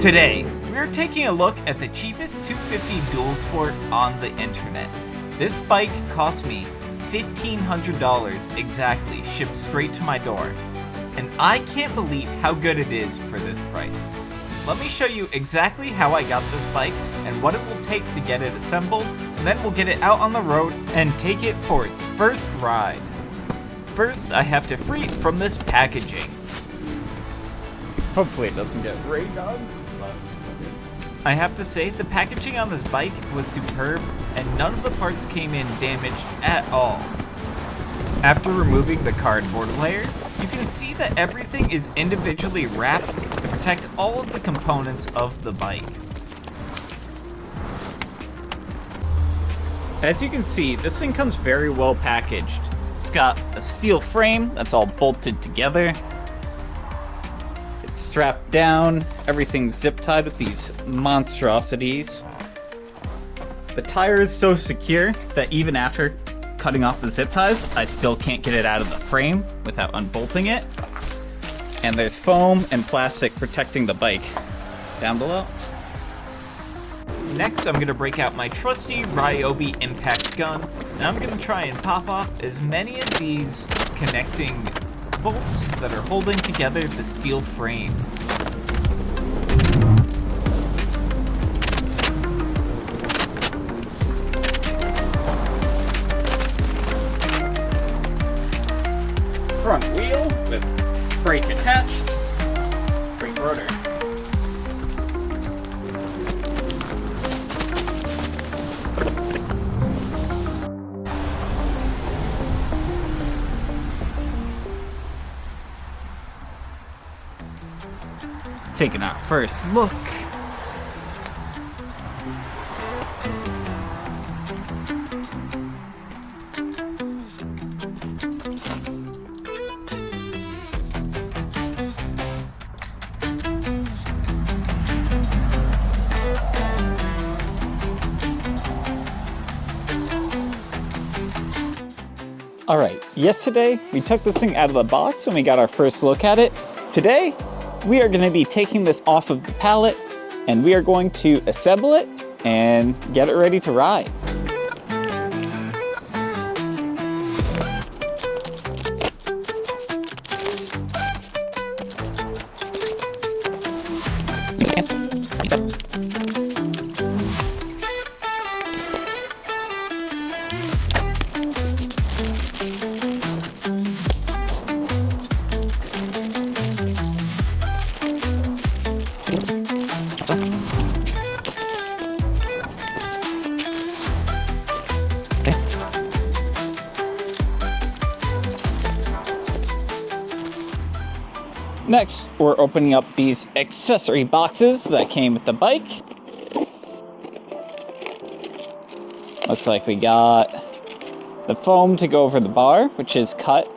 Today, we're taking a look at the cheapest 250 dual sport on the internet. This bike cost me $1,500 exactly, shipped straight to my door. And I can't believe how good it is for this price. Let me show you exactly how I got this bike and what it will take to get it assembled, and then we'll get it out on the road and take it for its first ride. First, I have to free it from this packaging. Hopefully it doesn't get rained on. I have to say, the packaging on this bike was superb, and none of the parts came in damaged at all. After removing the cardboard layer, you can see that everything is individually wrapped to protect all of the components of the bike. As you can see, this thing comes very well packaged. It's got a steel frame that's all bolted together. It's strapped down, everything's zip tied with these monstrosities. The tire is so secure that even after cutting off the zip ties, I still can't get it out of the frame without unbolting it. And there's foam and plastic protecting the bike down below. Next, I'm gonna break out my trusty Ryobi impact gun, and I'm gonna try and pop off as many of these connecting bolts that are holding together the steel frame. Front wheel with brake attached, brake rotor. Taking our first look. Alright, yesterday we took this thing out of the box and we got our first look at it. Today, we are going to be taking this off of the pallet and we are going to assemble it and get it ready to ride. Next, we're opening up these accessory boxes that came with the bike. Looks like we got the foam to go over the bar, which is cut.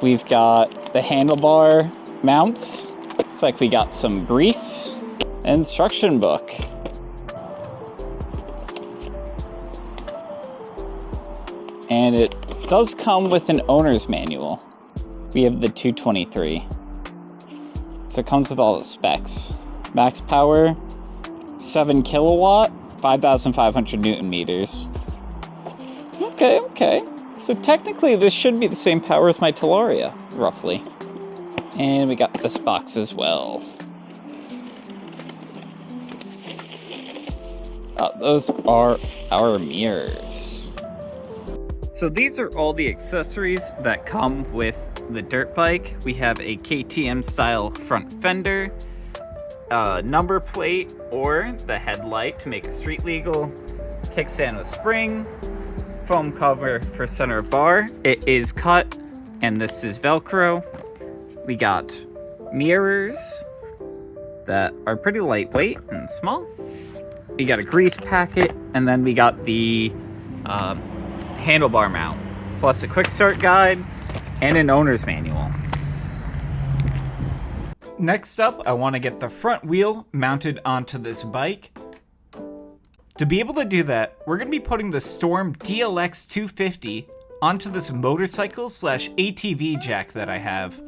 We've got the handlebar mounts. Looks like we got some grease, instruction book. And it does come with an owner's manual. We have the 223. So it comes with all the specs. Max power, 7 kilowatt, 5,500 Newton meters. Okay. So technically this should be the same power as my Telaria, roughly. And we got this box as well. Those are our mirrors. So these are all the accessories that come with the dirt bike. We have a KTM style front fender, number plate or the headlight to make it street legal, kickstand with spring, foam cover for center bar. It is cut and this is Velcro. We got mirrors that are pretty lightweight and small. We got a grease packet, and then we got the handlebar mount, plus a quick start guide and an owner's manual. Next up, I want to get the front wheel mounted onto this bike. To be able to do that, we're going to be putting the Storm DLX 250 onto this motorcycle / ATV jack that I have.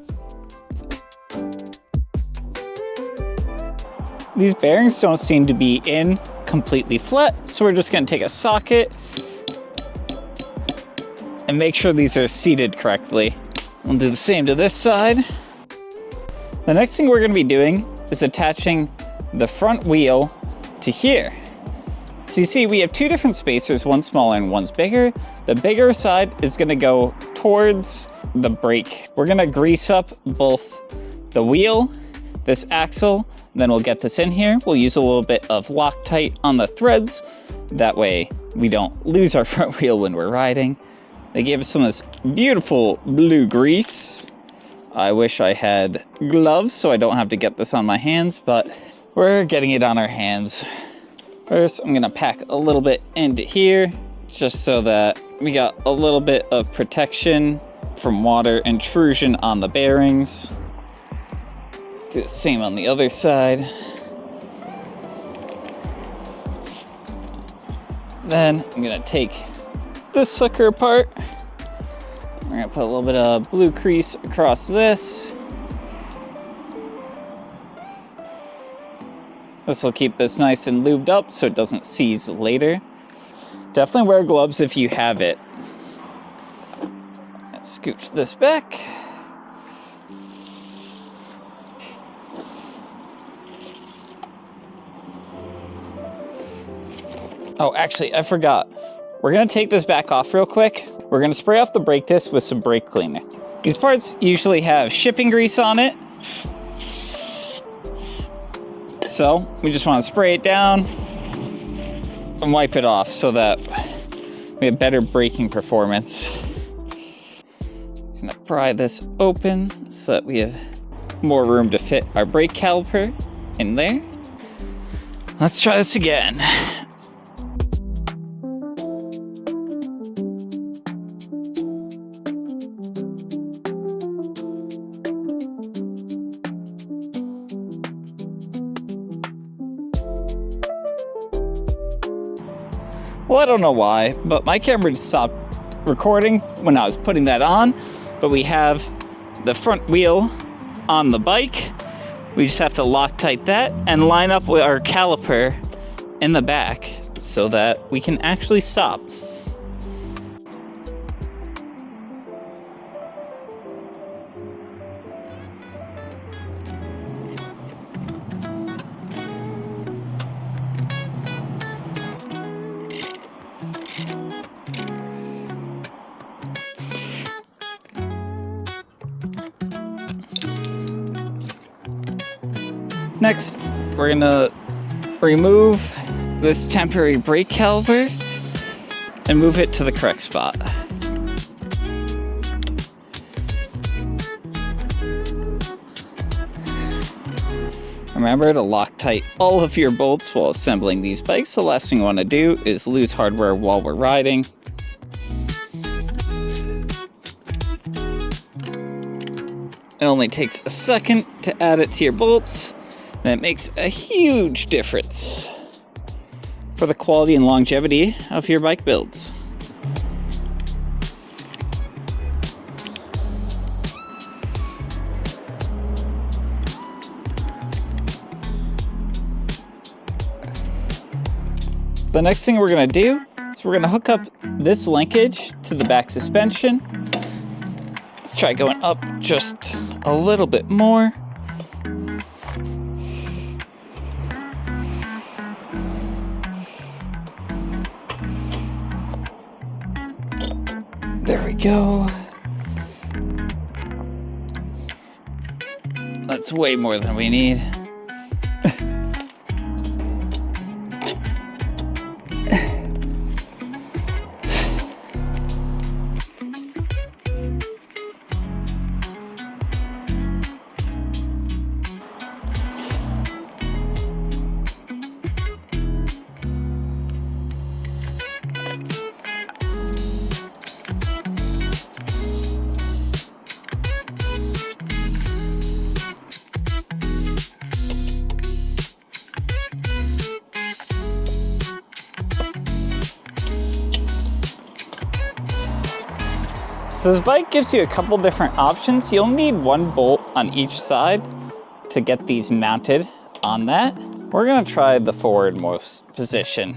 These bearings don't seem to be in completely flat, so we're just going to take a socket and make sure these are seated correctly. We'll do the same to this side. The next thing we're going to be doing is attaching the front wheel to here. So you see we have two different spacers, one smaller and one's bigger. The bigger side is going to go towards the brake. We're going to grease up both the wheel, this axle, then we'll get this in here. We'll use a little bit of Loctite on the threads. That way we don't lose our front wheel when we're riding. They gave us some of this beautiful blue grease. I wish I had gloves so I don't have to get this on my hands, but we're getting it on our hands. First, I'm gonna pack a little bit into here just so that we got a little bit of protection from water intrusion on the bearings. Do the same on the other side. Then I'm gonna take this sucker apart. We're gonna put a little bit of blue grease across this. This will keep this nice and lubed up so it doesn't seize later. Definitely wear gloves if you have it. Let's scooch this back. Oh, actually, I forgot. We're gonna take this back off real quick. We're gonna spray off the brake disc with some brake cleaner. These parts usually have shipping grease on it. So we just wanna spray it down and wipe it off so that we have better braking performance. I'm gonna pry this open so that we have more room to fit our brake caliper in there. Let's try this again. Well, I don't know why, but my camera just stopped recording when I was putting that on, but we have the front wheel on the bike. We just have to Loctite that and line up with our caliper in the back so that we can actually stop. Next, we're gonna remove this temporary brake caliper and move it to the correct spot. Remember to Loctite all of your bolts while assembling these bikes. The last thing you want to do is lose hardware while we're riding. It only takes a second to add it to your bolts, and it makes a huge difference for the quality and longevity of your bike builds. The next thing we're going to do is we're going to hook up this linkage to the back suspension. Let's try going up just a little bit more. There we go. That's way more than we need. So this bike gives you a couple different options. You'll need one bolt on each side to get these mounted on that. We're gonna try the forwardmost position.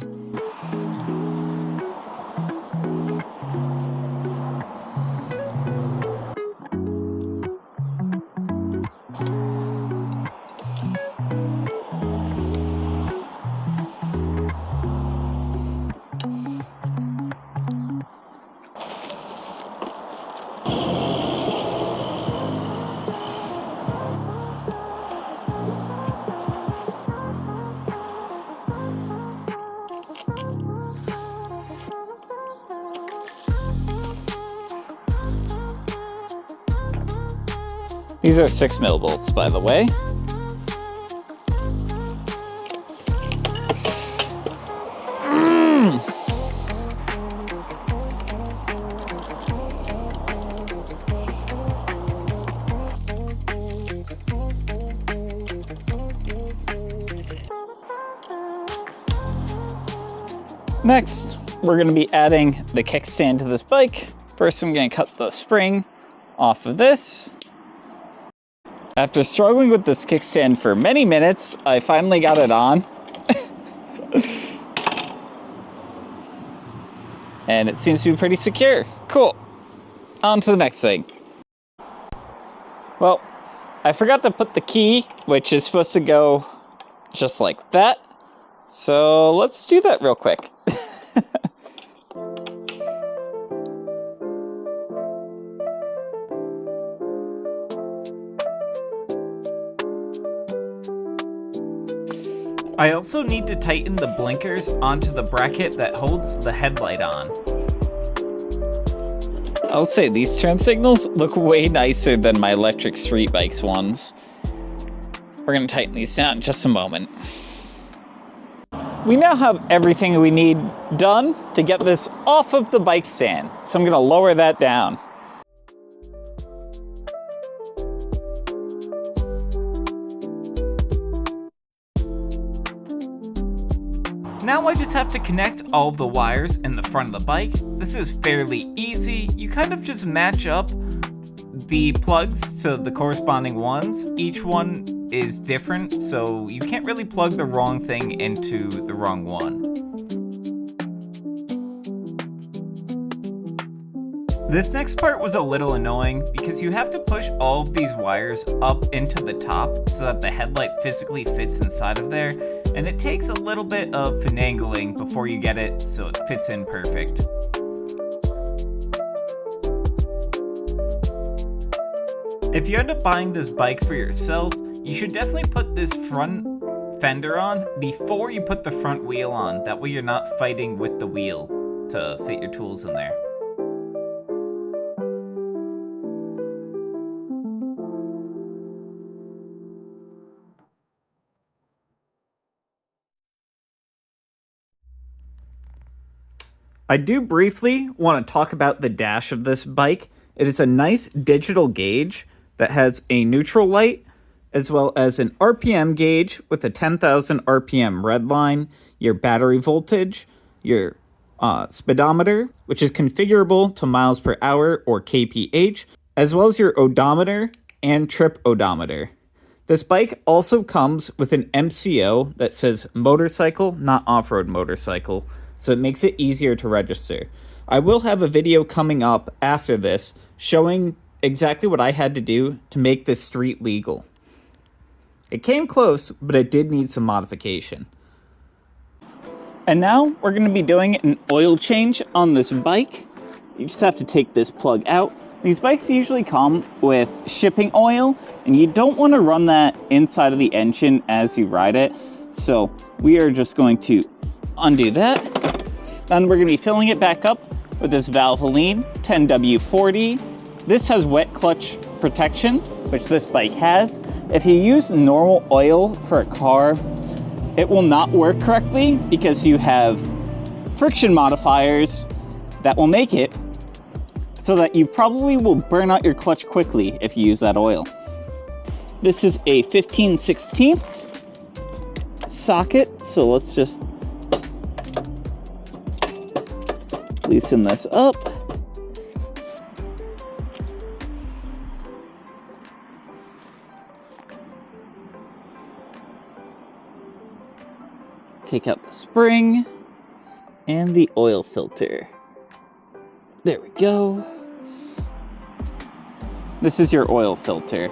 These are 6 millivolts, by the way. Next, we're going to be adding the kickstand to this bike. First, I'm going to cut the spring off of this. After struggling with this kickstand for many minutes, I finally got it on. And it seems to be pretty secure. Cool. On to the next thing. Well, I forgot to put the key, which is supposed to go just like that. So let's do that real quick. I also need to tighten the blinkers onto the bracket that holds the headlight on. I'll say these turn signals look way nicer than my electric street bikes ones. We're gonna tighten these down in just a moment. We now have everything we need done to get this off of the bike stand, so I'm gonna lower that down. Now I just have to connect all of the wires in the front of the bike. This is fairly easy. You kind of just match up the plugs to the corresponding ones. Each one is different, so you can't really plug the wrong thing into the wrong one. This next part was a little annoying because you have to push all of these wires up into the top so that the headlight physically fits inside of there, and it takes a little bit of finagling before you get it so it fits in perfect. If you end up buying this bike for yourself, you should definitely put this front fender on before you put the front wheel on. That way you're not fighting with the wheel to fit your tools in there. I do briefly want to talk about the dash of this bike. It is a nice digital gauge that has a neutral light, as well as an RPM gauge with a 10,000 RPM red line, your battery voltage, your speedometer, which is configurable to miles per hour or kph, as well as your odometer and trip odometer. This bike also comes with an MCO that says motorcycle, not off-road motorcycle, so it makes it easier to register. I will have a video coming up after this showing exactly what I had to do to make this street legal. It came close, but it did need some modification. And now we're going to be doing an oil change on this bike. You just have to take this plug out. These bikes usually come with shipping oil, and you don't want to run that inside of the engine as you ride it. So we are just going to undo that. Then we're going to be filling it back up with this Valvoline 10W40. This has wet clutch protection, which this bike has. If you use normal oil for a car, it will not work correctly because you have friction modifiers that will make it so that you probably will burn out your clutch quickly if you use that oil. This is a 15/16 socket, so let's just loosen this up. take out the spring and the oil filter. There we go. This is your oil filter.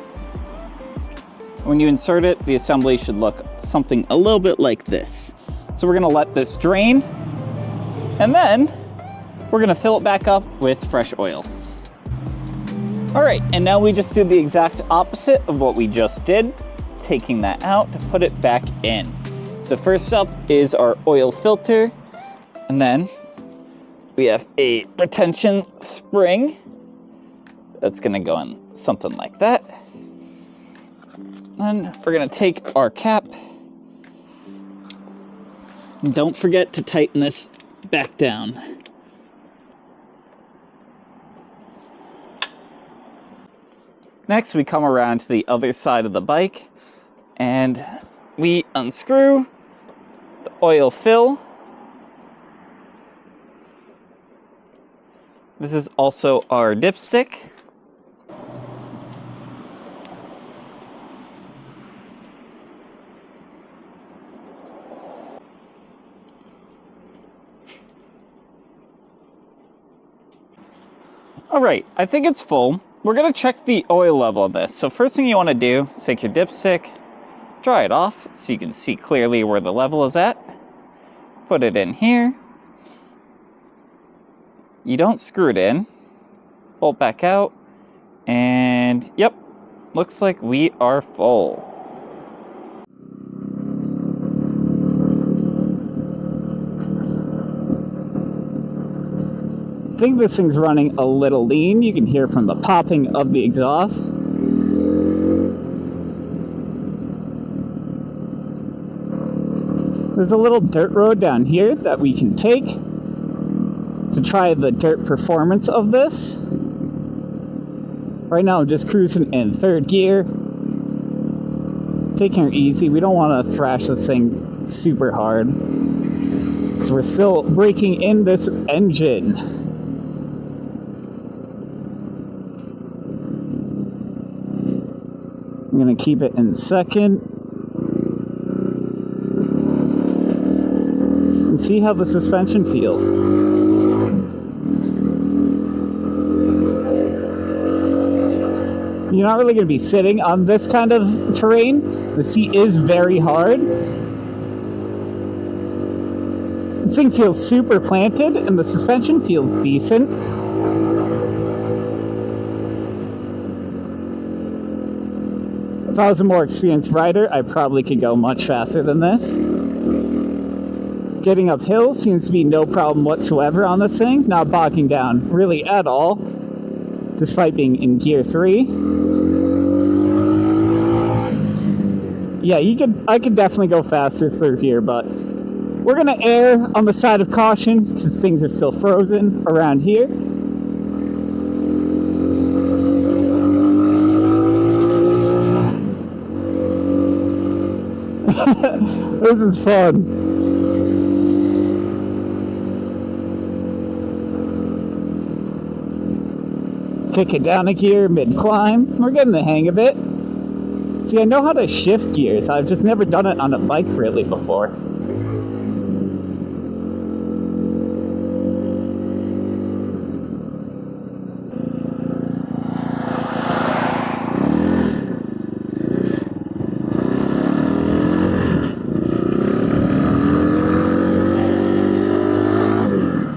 When you insert it, the assembly should look something a little bit like this. So we're gonna let this drain, and then we're gonna fill it back up with fresh oil. All right, and now we just do the exact opposite of what we just did, taking that out to put it back in. So first up is our oil filter, and then we have a retention spring that's gonna go in something like that. Then we're gonna take our cap, and don't forget to tighten this back down. Next, we come around to the other side of the bike, and we unscrew the oil fill. This is also our dipstick. All right, I think it's full. We're gonna check the oil level on this. So first thing you wanna do is take your dipstick, dry it off so you can see clearly where the level is at. Put it in here. You don't screw it in. Pull it back out. And yep, looks like we are full. I think this thing's running a little lean. You can hear from the popping of the exhaust. There's a little dirt road down here that we can take to try the dirt performance of this. Right now I'm just cruising in third gear. Taking it easy. We don't want to thrash this thing super hard, because we're still breaking in this engine. I'm going to keep it in second and see how the suspension feels. You're not really going to be sitting on this kind of terrain. The seat is very hard. This thing feels super planted, and the suspension feels decent. If I was a more experienced rider, I probably could go much faster than this. Getting uphill seems to be no problem whatsoever on this thing, not bogging down really at all, despite being in gear 3. Yeah, I could definitely go faster through here, but we're gonna err on the side of caution because things are still frozen around here. This is fun. Kick it down a gear mid-climb. We're getting the hang of it. See, I know how to shift gears. I've just never done it on a bike really before.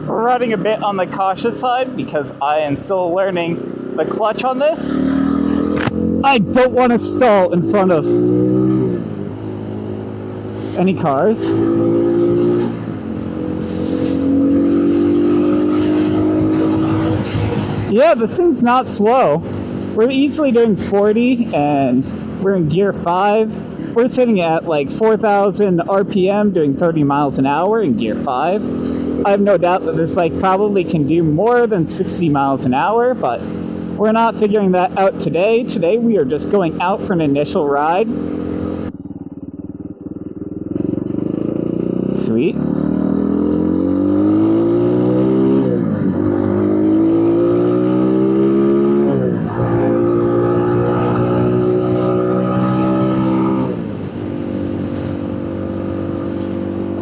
Riding a bit on the cautious side because I am still learning the clutch on this. I don't want to stall in front of any cars. Yeah, this thing's not slow. We're easily doing 40 and we're in gear 5. We're sitting at like 4,000 RPM doing 30 miles an hour in gear 5. I have no doubt that this bike probably can do more than 60 miles an hour, but we're not figuring that out today. Today we are just going out for an initial ride. Sweet.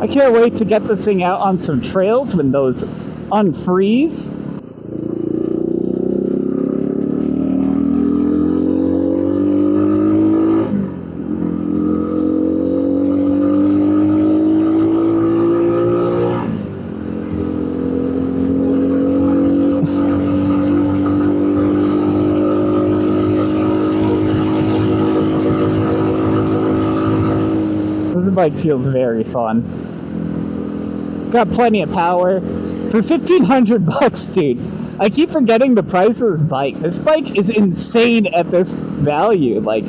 I wait to get this thing out on some trails when those unfreeze. This bike feels very fun. It's got plenty of power. For $1,500, dude. I keep forgetting the price of this bike. This bike is insane at this value. Like,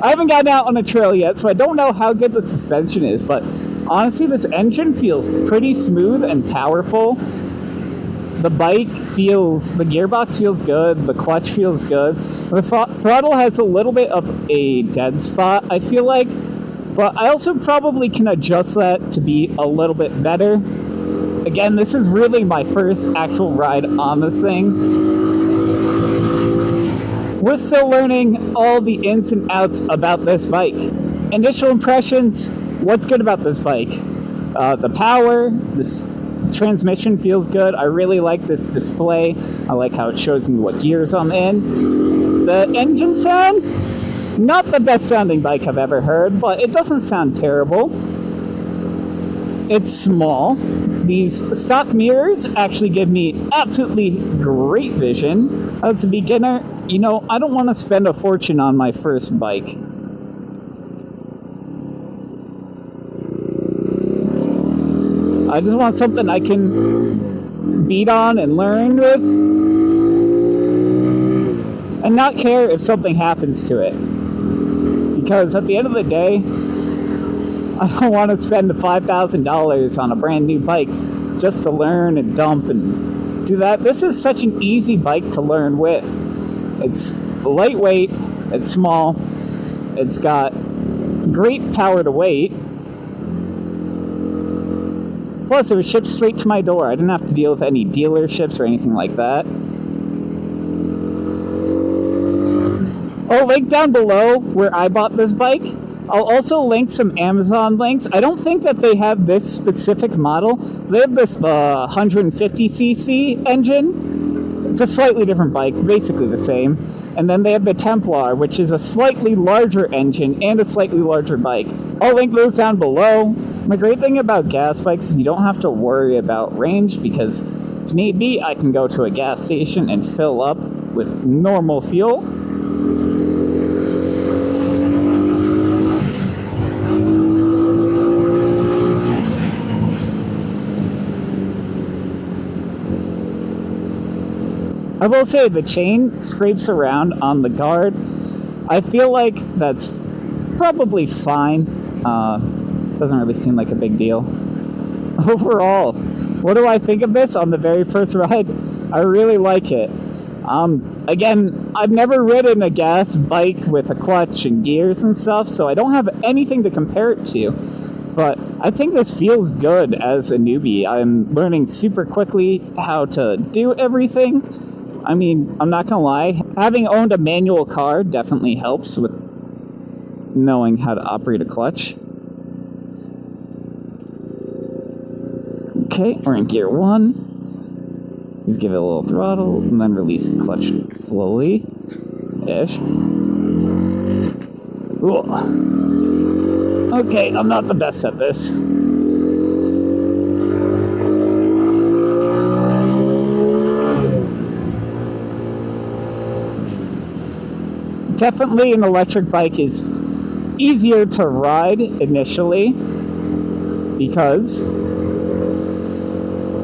I haven't gotten out on a trail yet, so I don't know how good the suspension is, but honestly, this engine feels pretty smooth and powerful. The gearbox feels good, the clutch feels good. The throttle has a little bit of a dead spot, I feel like, but I also probably can adjust that to be a little bit better. Again, this is really my first actual ride on this thing. We're still learning all the ins and outs about this bike. Initial impressions, what's good about this bike? The power, this transmission feels good. I really like this display. I like how it shows me what gears I'm in. The engine sound, not the best sounding bike I've ever heard, but it doesn't sound terrible. It's small. These stock mirrors actually give me absolutely great vision. As a beginner, I don't want to spend a fortune on my first bike. I just want something I can beat on and learn with, and not care if something happens to it. Because at the end of the day, I don't want to spend the $5,000 on a brand new bike just to learn and dump and do that. This is such an easy bike to learn with. It's lightweight, it's small, it's got great power to weight. Plus, it was shipped straight to my door. I didn't have to deal with any dealerships or anything like that. I'll link down below where I bought this bike. I'll also link some Amazon links. I don't think that they have this specific model. They have this 150cc engine. It's a slightly different bike, basically the same. And then they have the Templar, which is a slightly larger engine and a slightly larger bike. I'll link those down below. The great thing about gas bikes is you don't have to worry about range, because if need be, I can go to a gas station and fill up with normal fuel. I will say the chain scrapes around on the guard. I feel like that's probably fine. Doesn't really seem like a big deal. Overall, what do I think of this on the very first ride? I really like it. Again, I've never ridden a gas bike with a clutch and gears and stuff, so I don't have anything to compare it to. But I think this feels good as a newbie. I'm learning super quickly how to do everything. I mean, I'm not gonna lie, having owned a manual car definitely helps with knowing how to operate a clutch. Okay, we're in gear 1. Just give it a little throttle, and then release the clutch slowly-ish. Ooh. Okay, I'm not the best at this. Definitely an electric bike is easier to ride initially because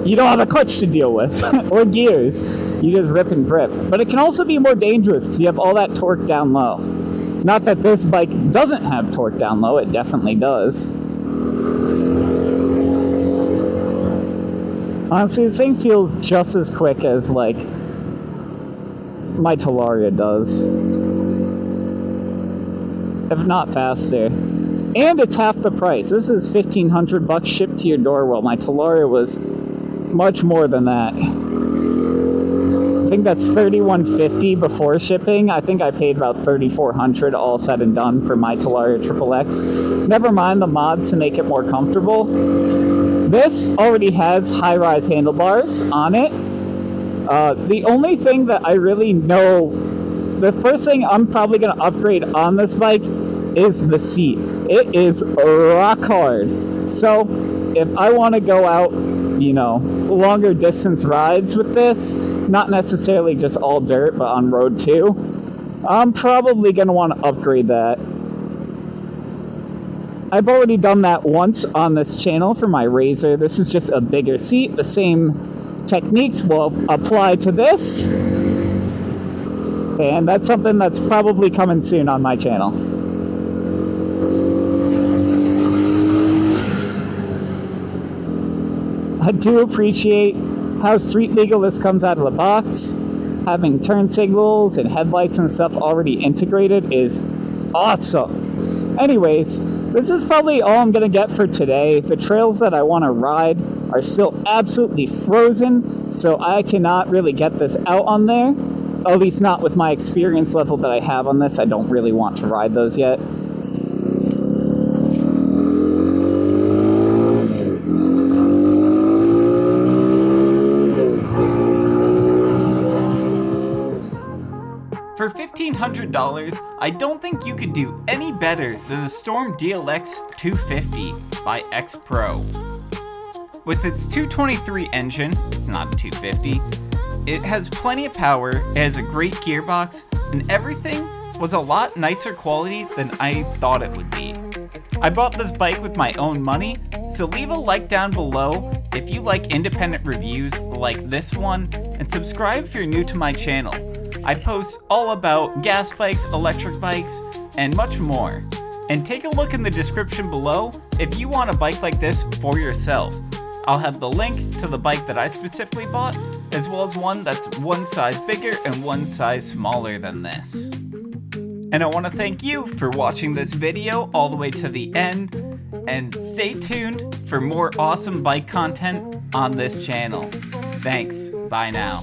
you don't have a clutch to deal with or gears. You just rip and grip. But it can also be more dangerous because you have all that torque down low. Not that this bike doesn't have torque down low, it definitely does. Honestly, this thing feels just as quick as like my Talaria does. If not faster. And it's half the price. This is $1,500 shipped to your door, while my Talaria was much more than that. I think that's $3,150 before shipping. I think I paid about $3,400 all said and done for my Talaria XXX. Never mind the mods to make it more comfortable. This already has high-rise handlebars on it. The only thing that I really know, the first thing I'm probably going to upgrade on this bike is the seat. It is rock hard. So if I want to go out, you know, longer distance rides with this, not necessarily just all dirt, but on road too, I'm probably going to want to upgrade that. I've already done that once on this channel for my Razor. This is just a bigger seat. The same techniques will apply to this. And that's something that's probably coming soon on my channel. I do appreciate how street legal this comes out of the box. Having turn signals and headlights and stuff already integrated is awesome. Anyways, this is probably all I'm going to get for today. The trails that I want to ride are still absolutely frozen, so I cannot really get this out on there. At least not with my experience level that I have on this. I don't really want to ride those yet. For $1,500, I don't think you could do any better than the Storm DLX 250 by XPRO. With its 223 engine, it's not a 250, it has plenty of power, it has a great gearbox, and everything was a lot nicer quality than I thought it would be. I bought this bike with my own money, so leave a like down below if you like independent reviews like this one, and subscribe if you're new to my channel. I post all about gas bikes, electric bikes, and much more. And take a look in the description below if you want a bike like this for yourself. I'll have the link to the bike that I specifically bought, as well as one that's one size bigger and one size smaller than this. And I want to thank you for watching this video all the way to the end, and stay tuned for more awesome bike content on this channel. Thanks, bye now.